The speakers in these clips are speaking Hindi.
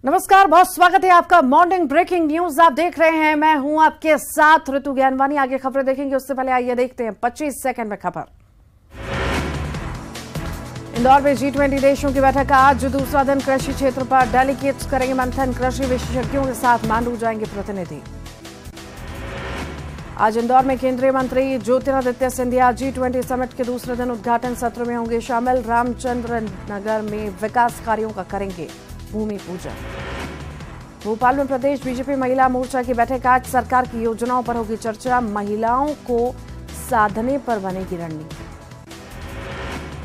नमस्कार, बहुत स्वागत है आपका मॉर्निंग ब्रेकिंग न्यूज आप देख रहे हैं। मैं हूं आपके साथ ऋतु ज्ञानवानी। आगे खबरें देखेंगे उससे पहले आइए देखते हैं 25 सेकंड में खबर। इंदौर में G20 देशों की बैठक का आज दूसरा दिन। कृषि क्षेत्र पर डेलीगेट्स करेंगे मंथन। कृषि विशेषज्ञों के साथ मांडू जाएंगे प्रतिनिधि। आज इंदौर में केंद्रीय मंत्री ज्योतिरादित्य सिंधिया G20 समिट के दूसरे दिन उद्घाटन सत्र में होंगे शामिल। रामचंद्र नगर में विकास कार्यों का करेंगे भूमि पूजन। भोपाल में प्रदेश बीजेपी महिला मोर्चा की बैठक। आज सरकार की योजनाओं पर होगी चर्चा। महिलाओं को साधने पर बनेगी रणनीति।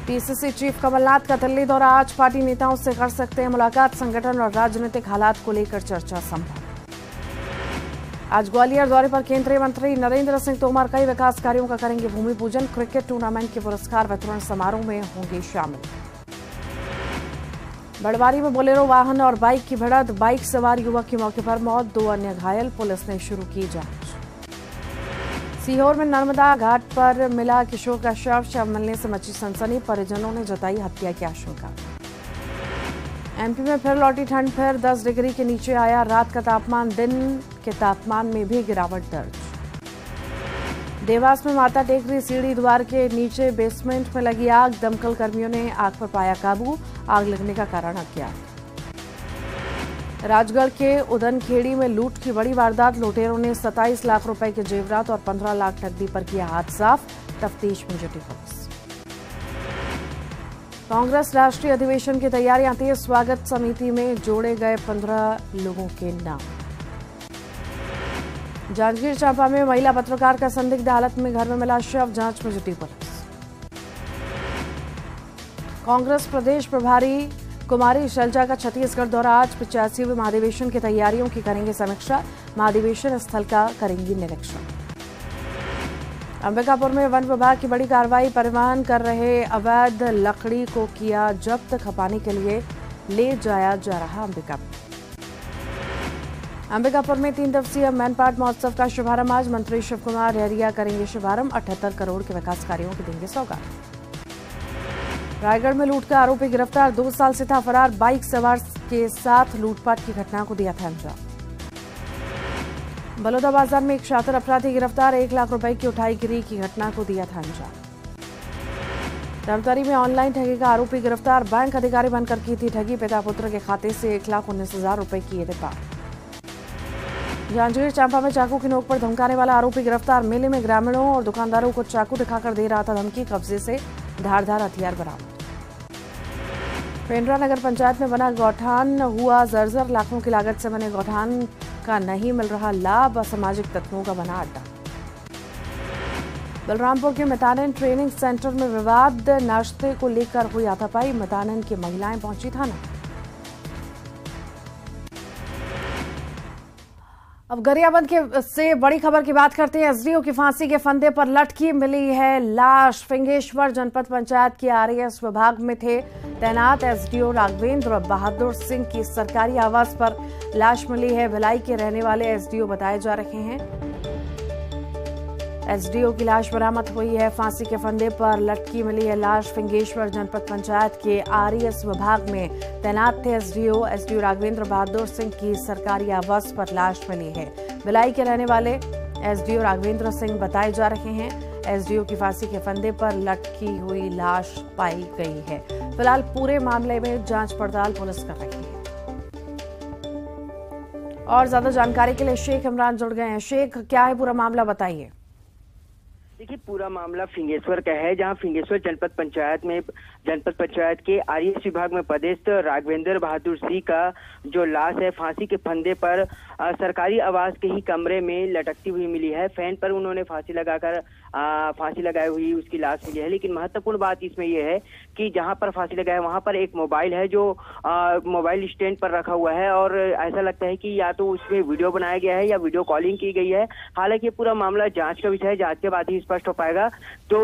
पीसीसी चीफ कमलनाथ का दिल्ली दौरा। आज पार्टी नेताओं से कर सकते हैं मुलाकात। संगठन और राजनीतिक हालात को लेकर चर्चा संभव। आज ग्वालियर दौरे पर केंद्रीय मंत्री नरेंद्र सिंह तोमर कई विकास कार्यों का करेंगे भूमि पूजन। क्रिकेट टूर्नामेंट के पुरस्कार वितरण समारोह में होंगे शामिल। बड़वारी में बोलेरो वाहन और बाइक की भिड़ंत। बाइक सवार युवक की मौके पर मौत, 2 अन्य घायल। पुलिस ने शुरू की जांच। सीहोर में नर्मदा घाट पर मिला किशोर का शव मिलने से मची सनसनी। परिजनों ने जताई हत्या की आशंका। एमपी में फिर लौटी ठंड। फिर 10 डिग्री के नीचे आया रात का तापमान। दिन के तापमान में भी गिरावट दर्ज। देवास में माता टेकरी सीढ़ी द्वार के नीचे बेसमेंट में लगी आग। दमकल कर्मियों ने आग पर पाया काबू। आग लगने का कारण अज्ञात। राजगढ़ के उदनखेड़ी में लूट की बड़ी वारदात। लुटेरों ने 27 लाख रुपए के जेवरात और 15 लाख नकदी पर किया हाथ साफ। तफ्तीश में जुटी पुलिस। कांग्रेस राष्ट्रीय अधिवेशन की तैयारियां तेज। स्वागत समिति में जोड़े गए 15 लोगों के नाम। जांजगीर चांपा में महिला पत्रकार का संदिग्ध हालत में घर में मिला शव। जांच में जुटी पुलिस। कांग्रेस प्रदेश प्रभारी कुमारी शैलजा का छत्तीसगढ़ दौरा। आज 85वें महाधिवेशन की तैयारियों की करेंगे समीक्षा। महाधिवेशन स्थल का करेंगी निरीक्षण। अंबिकापुर में वन विभाग की बड़ी कार्रवाई। परिवहन कर रहे अवैध लकड़ी को किया जब्त। खपाने के लिए ले जाया जा रहा अंबिकापुर में 3 दिवसीय मैनपाट महोत्सव का शुभारंभ। आज मंत्री शिव कुमार डहरिया करेंगे शुभारंभ। 78 करोड़ के विकास कार्यों की देंगे सौगात। रायगढ़ में लूट का आरोपी गिरफ्तार। 2 साल से था फरार। बाइक सवार के साथ लूटपाट की घटना को दिया था अंजाम। बलौदाबाजार में एक शातिर अपराधी गिरफ्तार। 1 लाख रुपए की उठाईगिरी की घटना को दिया था अंजाम। धमतरी में ऑनलाइन ठगी का आरोपी गिरफ्तार। बैंक अधिकारी बनकर की थी ठगी। पिता पुत्र के खाते से 1,19,000 रुपए किए थे पार। जांजगीर चांपा में चाकू की नोक पर धमकाने वाला आरोपी गिरफ्तार। मेले में ग्रामीणों और दुकानदारों को चाकू दिखाकर दे रहा था धमकी। कब्जे से धारदार हथियार बरामद। पेंड्रा नगर पंचायत में बना गौठान हुआ जर्जर। लाखों की लागत से बने गौठान का नहीं मिल रहा लाभ। असामाजिक तत्वों का बना अड्डा। बलरामपुर के मितानिन ट्रेनिंग सेंटर में विवाद। नाश्ते को लेकर हुई हाथापाई। मितानिन की महिलाएं पहुंची थाना। अब गरियाबंद से बड़ी खबर की बात करते हैं। एसडीओ की फांसी के फंदे पर लटकी मिली है लाश। फिंगेश्वर जनपद पंचायत के आरएएस विभाग में थे तैनात एसडीओ राघवेंद्र बहादुर सिंह की सरकारी आवास पर लाश मिली है। भिलाई के रहने वाले एसडीओ बताए जा रहे हैं। एसडीओ की लाश बरामद हुई है। फांसी के फंदे पर लटकी मिली है लाश। फिंगेश्वर जनपद पंचायत के आरएएस विभाग में तैनात थे एसडीओ राघवेंद्र बहादुर सिंह की सरकारी आवास पर लाश मिली है। भिलाई के रहने वाले एसडीओ राघवेंद्र सिंह बताए जा रहे हैं। एसडीओ की फांसी के फंदे पर लटकी हुई लाश पाई गई है। फिलहाल पूरे मामले में जांच पड़ताल पुलिस कर रही है। और ज्यादा जानकारी के लिए शेख इमरान जुड़ गए हैं। शेख, क्या है पूरा मामला, बताइए। देखिए, पूरा मामला फिंगेश्वर का है, जहां फिंगेश्वर जनपद पंचायत के आरएएस विभाग में पदस्थ राघवेंद्र बहादुर सिंह का जो लाश है फांसी के फंदे पर सरकारी आवास के ही कमरे में लटकती हुई मिली है। फैन पर उन्होंने फांसी लगाई हुई उसकी लाश मिली है। लेकिन महत्वपूर्ण बात इसमें यह है कि जहां पर फांसी लगाई है वहां पर एक मोबाइल है जो मोबाइल स्टैंड पर रखा हुआ है और ऐसा लगता है कि या तो उसमें वीडियो बनाया गया है या वीडियो कॉलिंग की गई है। हालांकि पूरा मामला जांच का विषय है, जांच के बाद ही स्पष्ट हो पाएगा। तो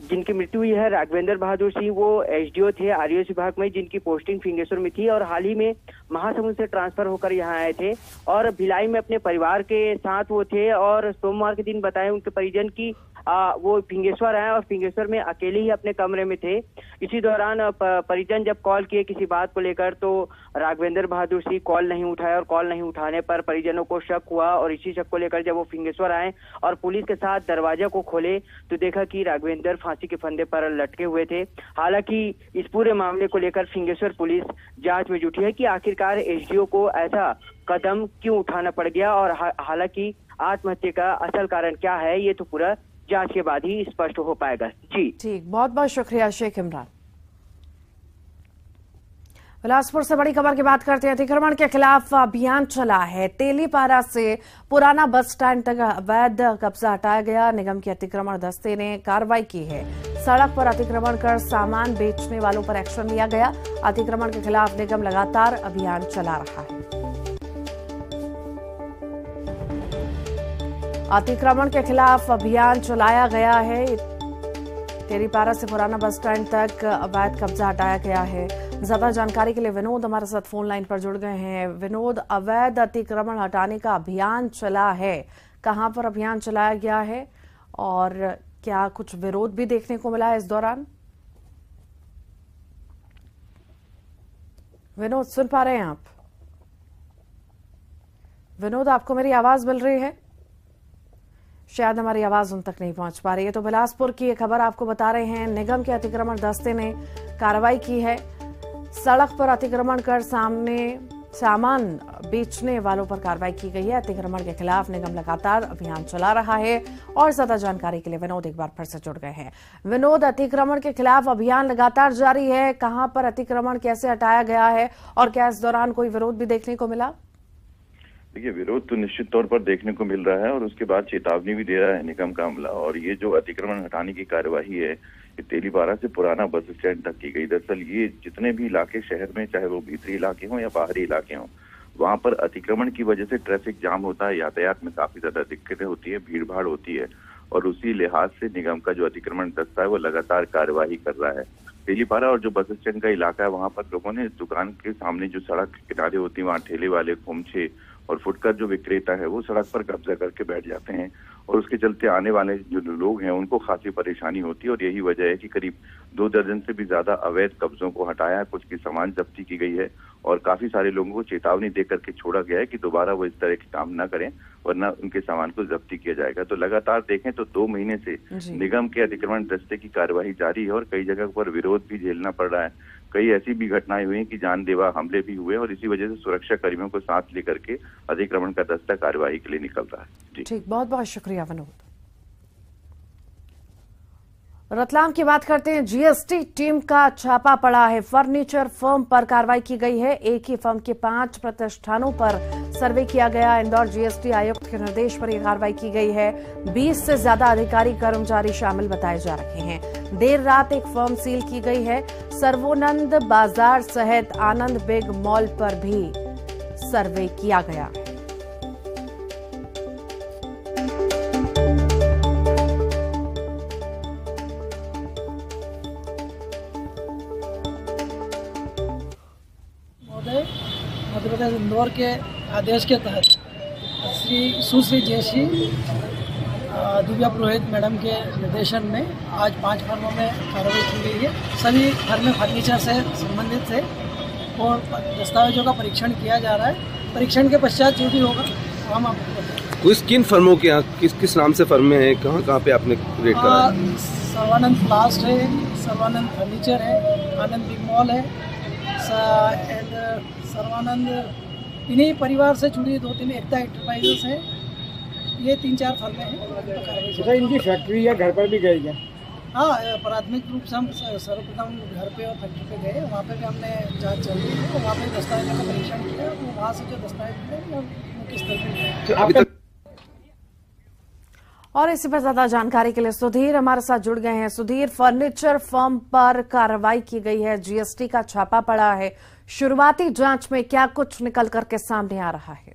जिनकी मृत्यु हुई है राघवेंद्र बहादुर सिंह, वो एसडीओ थे आरएएस विभाग में, जिनकी पोस्टिंग फिंगेश्वर में थी और हाल ही में महासमुंद से ट्रांसफर होकर यहाँ आए थे और भिलाई में अपने परिवार के साथ वो थे। और सोमवार के दिन बताए उनके परिजन की वो फिंगेश्वर आए और फिंगेश्वर में अकेले ही अपने कमरे में थे। इसी दौरान परिजन जब कॉल किए किसी बात को लेकर तो राघवेंद्र बहादुर सिंह कॉल नहीं उठाया और कॉल नहीं उठाने पर परिजनों को शक हुआ और इसी शक को लेकर जब वो फिंगेश्वर आए और पुलिस के साथ दरवाजा को खोले तो देखा कि राघवेंद्र फांसी के फंदे पर लटके हुए थे। हालांकि इस पूरे मामले को लेकर फिंगेश्वर पुलिस जांच में जुटी है कि आखिरकार एसडीओ को ऐसा कदम क्यों उठाना पड़ गया और हालांकि आत्महत्या का असल कारण क्या है ये तो पूरा जांच के बाद ही स्पष्ट हो पाएगा। जी ठीक, बहुत बहुत शुक्रिया शेख इमरान। बिलासपुर से बड़ी खबर की बात करते हैं। अतिक्रमण के खिलाफ अभियान चला है। तेलीपारा से पुराना बस स्टैंड तक अवैध कब्जा हटाया गया। निगम के अतिक्रमण दस्ते ने कार्रवाई की है। सड़क पर अतिक्रमण कर सामान बेचने वालों पर एक्शन लिया गया। अतिक्रमण के खिलाफ निगम लगातार अभियान चला रहा है। अतिक्रमण के खिलाफ अभियान चलाया गया है। तेलीपारा से पुराना बस स्टैंड तक अवैध कब्जा हटाया गया है। ज्यादा जानकारी के लिए विनोद हमारे साथ फोन लाइन पर जुड़ गए हैं। विनोद, अवैध अतिक्रमण हटाने का अभियान चला है, कहां पर अभियान चलाया गया है और क्या कुछ विरोध भी देखने को मिला है इस दौरान? विनोद, सुन पा रहे हैं आप? विनोद, आपको मेरी आवाज मिल रही है? शायद हमारी आवाज उन तक नहीं पहुंच पा रही है। तो बिलासपुर की ये खबर आपको बता रहे हैं। निगम के अतिक्रमण दस्ते ने कार्रवाई की है। सड़क पर अतिक्रमण कर सामान बेचने वालों पर कार्रवाई की गई है। अतिक्रमण के खिलाफ निगम लगातार अभियान चला रहा है। और ज्यादा जानकारी के लिए विनोद एक बार फिर से जुड़ गए हैं। विनोद, अतिक्रमण के खिलाफ अभियान लगातार जारी है। कहां पर अतिक्रमण कैसे हटाया गया है और क्या इस दौरान कोई विरोध भी देखने को मिला? देखिए, विरोध तो निश्चित तौर पर देखने को मिल रहा है और उसके बाद चेतावनी भी दे रहा है निगम का अमला। और ये जो अतिक्रमण हटाने की कार्यवाही है ये तेलीपारा से पुराना बस स्टैंड तक की गई। दरअसल ये जितने भी इलाके शहर में, चाहे वो भीतरी इलाके हों या बाहरी इलाके हों, वहां पर अतिक्रमण की वजह से ट्रैफिक जाम होता है, यातायात में काफी ज्यादा दिक्कतें होती है, भीड़ भाड़ होती है। और उसी लिहाज से निगम का जो अतिक्रमण दस्ता है वो लगातार कार्यवाही कर रहा है। तेलीपारा और जो बस स्टैंड का इलाका है वहां पर लोगों ने दुकान के सामने जो सड़क के किनारे होती है वहाँ ठेले वाले, खोमचे और फुटकर जो विक्रेता है वो सड़क पर कब्जा करके बैठ जाते हैं और उसके चलते आने वाले जो लोग हैं उनको खासी परेशानी होती है। और यही वजह है कि करीब 2 दर्जन से भी ज्यादा अवैध कब्जों को हटाया है, कुछ की सामान जब्ती की गई है और काफी सारे लोगों को चेतावनी दे करके छोड़ा गया है कि दोबारा वो इस तरह के काम न करें वरना उनके सामान को जब्ती किया जाएगा। तो लगातार देखें तो 2 महीने से निगम के अतिक्रमण दस्ते की कार्यवाही जारी है और कई जगह पर विरोध भी झेलना पड़ रहा है। कई ऐसी भी घटनाएं हुई कि जानलेवा हमले भी हुए और इसी वजह से सुरक्षा कर्मियों को साथ लेकर के अतिक्रमण का दस्ता कार्यवाही के लिए निकल रहा है। ठीक, बहुत बहुत शुक्रिया विनोद। रतलाम की बात करते हैं। जीएसटी टीम का छापा पड़ा है। फर्नीचर फर्म पर कार्रवाई की गई है। एक ही फर्म के 5 प्रतिष्ठानों पर सर्वे किया गया। इंदौर जीएसटी आयुक्त के निर्देश पर यह कार्रवाई की गई है। 20 से ज्यादा अधिकारी कर्मचारी शामिल बताए जा रहे हैं। देर रात एक फर्म सील की गई है। सर्वोनंद बाजार सहित आनंद बिग मॉल पर भी सर्वे किया गया है। मध्य प्रदेश इंदौर के आदेश के तहत सुश्री जयश्री दिव्या पुरोहित मैडम के निर्देशन में आज 5 फर्मों में कार्रवाई की गई है। सभी फर्में फर्नीचर से संबंधित है और दस्तावेजों का परीक्षण किया जा रहा है। परीक्षण के पश्चात जो भी होगा हम आपको बताएंगे। किन फर्मों के यहाँ किस नाम से फर्में हैं, कहाँ पे आपने रेट करा? सर्वानंद प्लास्ट है, सर्वानंद फर्नीचर है, आनंद बिग मॉल है एंड सर्वानंद, इन्हीं परिवार से जुड़ी 2-3 एकता एंटरप्राइजेस हैं। ये 3-4 फर्में हैं। तो इनकी फैक्ट्री या घर पर भी गई है? हाँ, प्राथमिक रूप से हम सर्वप्रथम घर पे और फैक्ट्री पे गए। वहाँ पे भी हमने जांच चल रही है। वहाँ पे दस्तावेजों का परीक्षण किया। तो वहाँ से जो दस्तावेज मिले वो किस तरह से। और इसी पर ज्यादा जानकारी के लिए सुधीर हमारे साथ जुड़ गए हैं। सुधीर, फर्नीचर फर्म पर कार्रवाई की गई है, जीएसटी का छापा पड़ा है। शुरुआती जांच में क्या कुछ निकल करके सामने आ रहा है?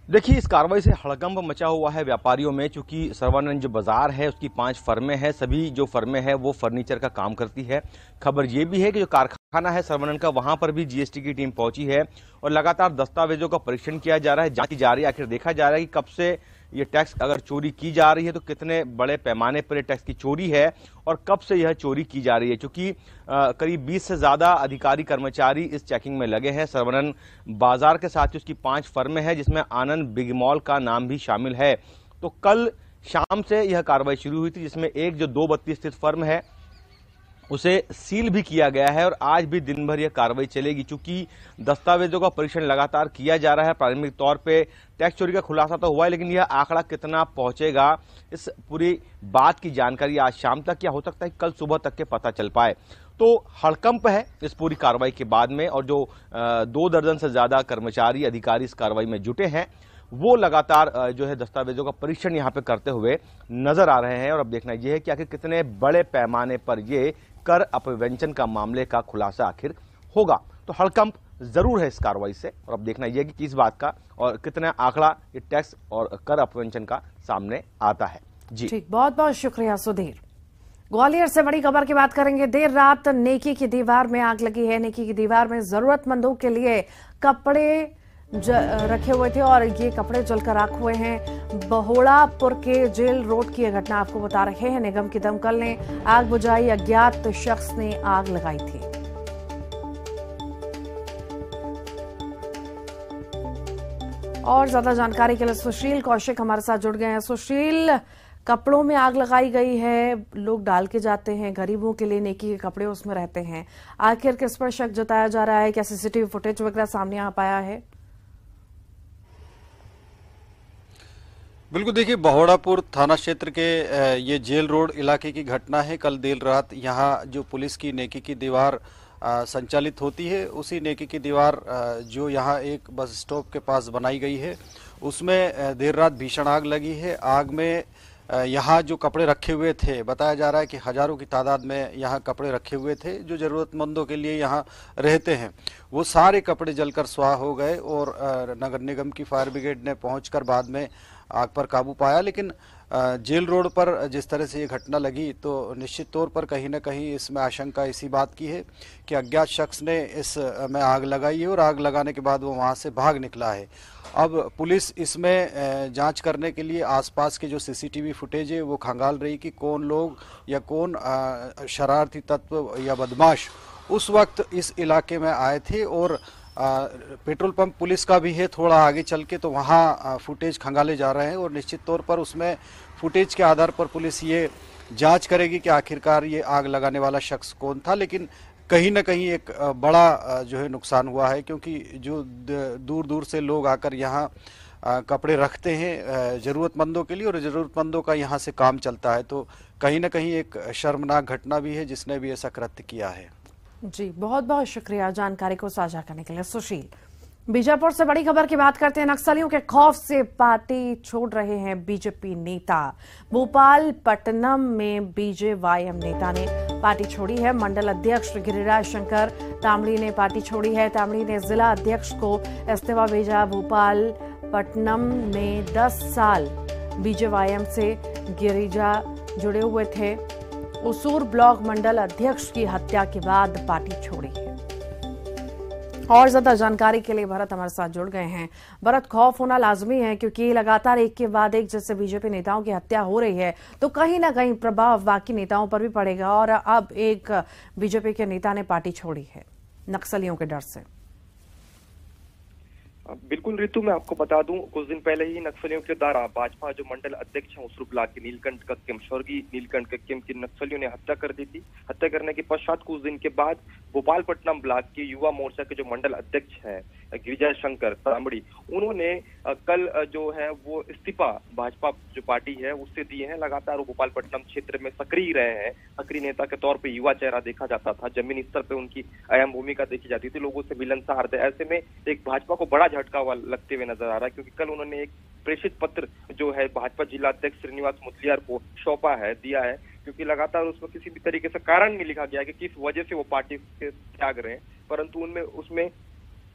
देखिए, इस कार्रवाई से हड़कंप मचा हुआ है व्यापारियों में। चूंकि सर्वानंद जो बाजार है उसकी 5 फर्में हैं। सभी जो फर्में हैं वो फर्नीचर का काम करती है। खबर ये भी है कि जो कारखाना कारखाना है सरवनन का, वहां पर भी जीएसटी की टीम पहुंची है और लगातार दस्तावेजों का परीक्षण किया जा रहा है, जांच की जा रही है। आखिर देखा जा रहा है कि कब से ये टैक्स अगर चोरी की जा रही है तो कितने बड़े पैमाने पर ये टैक्स की चोरी है और कब से यह चोरी की जा रही है। क्योंकि करीब 20 से ज्यादा अधिकारी कर्मचारी इस चेकिंग में लगे हैं। सरवनन बाजार के साथ ही उसकी 5 फर्में हैं, जिसमें आनंद बिग मॉल का नाम भी शामिल है। तो कल शाम से यह कार्रवाई शुरू हुई थी, जिसमें एक जो 2 बत्ती स्थित फर्म है उसे सील भी किया गया है और आज भी दिन भर यह कार्रवाई चलेगी। चूंकि दस्तावेजों का परीक्षण लगातार किया जा रहा है, प्रारंभिक तौर पे टैक्स चोरी का खुलासा तो हुआ है, लेकिन यह आंकड़ा कितना पहुंचेगा इस पूरी बात की जानकारी आज शाम तक या हो सकता है कल सुबह तक के पता चल पाए। तो हड़कंप है इस पूरी कार्रवाई के बाद में, और जो 2 दर्जन से ज्यादा कर्मचारी अधिकारी इस कार्रवाई में जुटे हैं वो लगातार जो है दस्तावेजों का परीक्षण यहां पे करते हुए नजर आ रहे हैं। और अब देखना यह है कि आखिर कितने बड़े पैमाने पर ये कर अपव्यंजन का मामले का खुलासा आखिर होगा। तो हड़कंप जरूर है इस कार्रवाई से, और अब देखना यह है कि किस बात का और कितना आंकड़ा ये टैक्स और कर अपव्यंजन का सामने आता है। जी ठीक, बहुत बहुत शुक्रिया सुधीर। ग्वालियर से बड़ी खबर की बात करेंगे। देर रात नेकी की दीवार में आग लगी है। नेकी की दीवार में जरूरतमंदों के लिए कपड़े रखे हुए थे और ये कपड़े जलकर राख हुए हैं। बहोड़ापुर के जेल रोड की यह घटना आपको बता रहे हैं। निगम की दमकल ने आग बुझाई, अज्ञात शख्स ने आग लगाई थी। और ज्यादा जानकारी के लिए सुशील कौशिक हमारे साथ जुड़ गए हैं। सुशील, कपड़ों में आग लगाई गई है, लोग डाल के जाते हैं, गरीबों के लिए नेकी के कपड़े उसमें रहते हैं, आखिर किस पर शक जताया जा रहा है? क्या सीसीटीवी फुटेज वगैरह सामने आ पाया है? बिल्कुल, देखिए बहोड़ापुर थाना क्षेत्र के ये जेल रोड इलाके की घटना है। कल देर रात यहाँ जो पुलिस की नेकी की दीवार संचालित होती है, उसी नेकी की दीवार जो यहाँ एक बस स्टॉप के पास बनाई गई है, उसमें देर रात भीषण आग लगी है। आग में यहाँ जो कपड़े रखे हुए थे, बताया जा रहा है कि हजारों की तादाद में यहाँ कपड़े रखे हुए थे जो जरूरतमंदों के लिए यहाँ रहते हैं, वो सारे कपड़े जलकर स्वाह हो गए। और नगर निगम की फायर ब्रिगेड ने पहुंचकर बाद में आग पर काबू पाया। लेकिन जेल रोड पर जिस तरह से ये घटना लगी तो निश्चित तौर पर कहीं ना कहीं इसमें आशंका इसी बात की है कि अज्ञात शख्स ने इस में आग लगाई है और आग लगाने के बाद वो वहाँ से भाग निकला है। अब पुलिस इसमें जांच करने के लिए आसपास के जो सीसीटीवी फुटेज है वो खंगाल रही कि कौन लोग या कौन शरारती तत्व या बदमाश उस वक्त इस इलाके में आए थे। और पेट्रोल पंप पुलिस का भी है थोड़ा आगे चल के, तो वहाँ फुटेज खंगाले जा रहे हैं और निश्चित तौर पर उसमें फुटेज के आधार पर पुलिस ये जांच करेगी कि आखिरकार ये आग लगाने वाला शख्स कौन था। लेकिन कहीं ना कहीं एक बड़ा जो है नुकसान हुआ है, क्योंकि जो दूर दूर से लोग आकर यहाँ कपड़े रखते हैं ज़रूरतमंदों के लिए और ज़रूरतमंदों का यहाँ से काम चलता है, तो कहीं ना कहीं एक शर्मनाक घटना भी है जिसने भी ऐसा कृत्य किया है। जी, बहुत बहुत शुक्रिया जानकारी को साझा करने के लिए सुशील। बीजापुर से बड़ी खबर की बात करते हैं। नक्सलियों के खौफ से पार्टी छोड़ रहे हैं बीजेपी नेता। भोपाल पट्टनम में बीजेवाईएम नेता ने पार्टी छोड़ी है। मंडल अध्यक्ष गिरिराज शंकर तामड़ी ने पार्टी छोड़ी है। तामड़ी ने जिला अध्यक्ष को इस्तीफा भेजा। भोपाल पट्टनम में 10 साल बीजेवाईएम से गिरिजा जुड़े हुए थे। उसूर ब्लॉक मंडल अध्यक्ष की हत्या के बाद पार्टी छोड़ी है। और ज्यादा जानकारी के लिए भरत हमारे साथ जुड़ गए हैं। भरत, खौफ होना लाजमी है क्योंकि लगातार एक के बाद एक जैसे बीजेपी नेताओं की हत्या हो रही है तो कहीं ना कहीं प्रभाव बाकी नेताओं पर भी पड़ेगा। और अब एक बीजेपी के नेता ने पार्टी छोड़ी है नक्सलियों के डर से। बिल्कुल ऋतु, मैं आपको बता दूं, कुछ दिन पहले ही नक्सलियों के द्वारा भाजपा जो मंडल अध्यक्ष हैं उसूर ब्लॉक के नीलकंठ कक्केम, स्वर्गीय नीलकंठ कक्केम की नक्सलियों ने हत्या कर दी थी। हत्या करने के पश्चात कुछ दिन के बाद भोपालपट्टनम ब्लॉक के युवा मोर्चा के जो मंडल अध्यक्ष हैं गिरिजा शंकर तामड़ी, उन्होंने कल जो है वो इस्तीफा भाजपा जो पार्टी है उससे दिए हैं। लगातार वो भोपालपट्टनम क्षेत्र में सक्रिय रहे हैं। सक्रिय नेता के तौर पर युवा चेहरा देखा जाता था, जमीनी स्तर पर उनकी अहम भूमिका देखी जाती थी, लोगों से मिलनसार थे। ऐसे में एक भाजपा को बड़ा झटका लगते हुए नजर आ रहा है, क्योंकि कल उन्होंने एक प्रेषित पत्र जो है भाजपा जिला अध्यक्ष श्रीनिवास मुदलियार को सौंपा है, दिया है, क्योंकि लगातार उसमें किसी भी तरीके से कारण नहीं लिखा गया कि किस वजह से वो पार्टी से त्याग रहे हैं, परंतु उनमें उसमें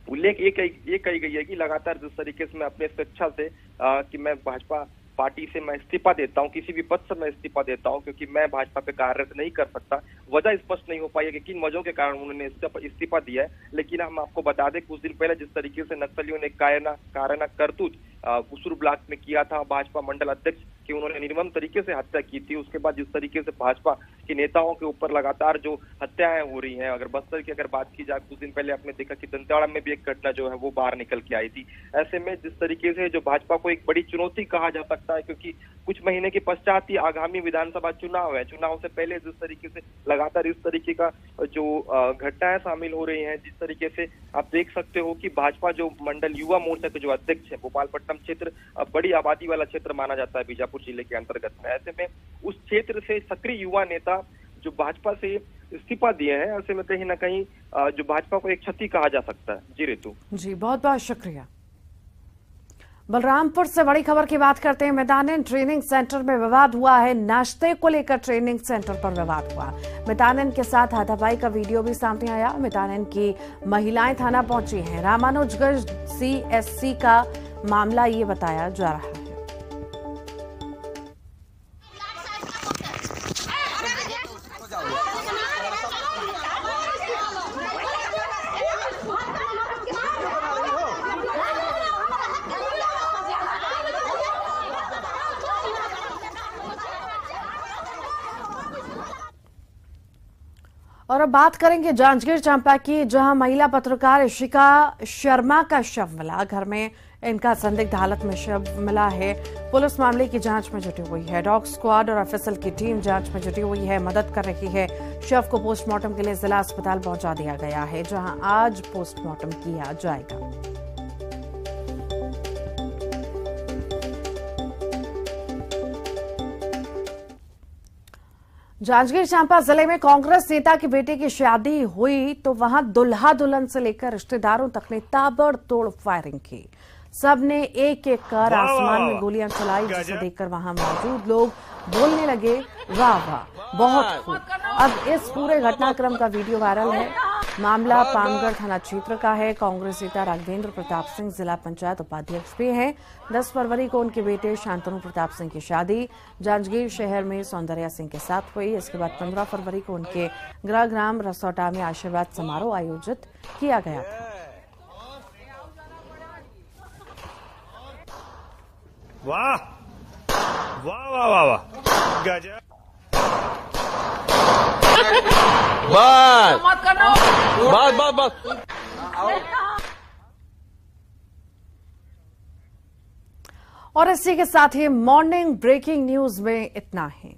उल्लेख ये कही गई है कि लगातार जिस तरीके से मैं अपने स्वेच्छा से कि मैं भाजपा पार्टी से मैं इस्तीफा देता हूं, किसी भी पद से मैं इस्तीफा देता हूं, क्योंकि मैं भाजपा पे कार्यरत नहीं कर सकता। वजह स्पष्ट नहीं हो पाई है कि किन वजहों के कारण उन्होंने इस्तीफा दिया है। लेकिन हम आपको बता दें, कुछ दिन पहले जिस तरीके से नक्सलियों ने कायराना करतूत उसुर ब्लॉक में किया था भाजपा मंडल अध्यक्ष की, उन्होंने निर्मम तरीके से हत्या की थी। उसके बाद जिस तरीके से भाजपा के नेताओं के ऊपर लगातार जो हत्याएं हो रही हैं, अगर बस्तर की अगर बात की जाए, कुछ दिन पहले आपने देखा कि दंतेवाड़ा में भी एक घटना जो है वो बाहर निकल के आई थी। ऐसे में जिस तरीके से जो भाजपा को एक बड़ी चुनौती कहा जा सकता है, क्योंकि कुछ महीने के पश्चात ही आगामी विधानसभा चुनाव है। चुनाव से पहले जिस तरीके से लगातार इस तरीके का जो घटनाएं शामिल हो रही हैं, जिस तरीके से आप देख सकते हो कि भाजपा जो मंडल युवा मोर्चा के जो अध्यक्ष है, भोपालपट्टनम क्षेत्र बड़ी आबादी वाला क्षेत्र माना जाता है बीजापुर जिले के अंतर्गत में। ऐसे में उस क्षेत्र से सक्रिय युवा नेता जो भाजपा से इस्तीफा दिए हैं, ऐसे में कहीं ना कहीं जो भाजपा को एक क्षति कहा जा सकता है। जी रितु जी, बहुत बहुत शुक्रिया। बलरामपुर से बड़ी खबर की बात करते हैं। मैदानन ट्रेनिंग सेंटर में विवाद हुआ है। नाश्ते को लेकर ट्रेनिंग सेंटर पर विवाद हुआ। मैदानन के साथ हाथापाई का वीडियो भी सामने आया। मैदानन की महिलाएं थाना पहुंची हैं। रामानुजगंज CSC का मामला ये बताया जा रहा है। और अब बात करेंगे जांजगीर चांपा की, जहां महिला पत्रकार इशिका शर्मा का शव मिला। घर में इनका संदिग्ध हालत में शव मिला है। पुलिस मामले की जांच में जुटी हुई है। डॉग स्क्वाड और FSL की टीम जांच में जुटी हुई है, मदद कर रही है। शव को पोस्टमार्टम के लिए जिला अस्पताल पहुंचा दिया गया है, जहां आज पोस्टमार्टम किया जाएगा। जांजगीर चांपा जिले में कांग्रेस नेता की बेटे की शादी हुई तो वहां दुल्हा दुल्हन से लेकर रिश्तेदारों तक ने ताबड़तोड़ फायरिंग की। सबने एक एक कर आसमान में गोलियां चलाई, जिसे देखकर वहां मौजूद लोग बोलने लगे, वाह वाह, बहुत खूब। अब इस पूरे घटनाक्रम का वीडियो वायरल है। मामला पामगढ़ थाना क्षेत्र का है। कांग्रेस नेता राघवेंद्र प्रताप सिंह जिला पंचायत उपाध्यक्ष भी हैं। 10 फरवरी को उनके बेटे शांतनु प्रताप सिंह की शादी जांजगीर शहर में सौंदर्या सिंह के साथ हुई। इसके बाद 15 फरवरी को उनके गृह ग्राम रसौटा में आशीर्वाद समारोह आयोजित किया गया था। वाह वाह वाह वाह वाह, गजब। बस बस बस। और इसी के साथ ही मॉर्निंग ब्रेकिंग न्यूज में इतना ही।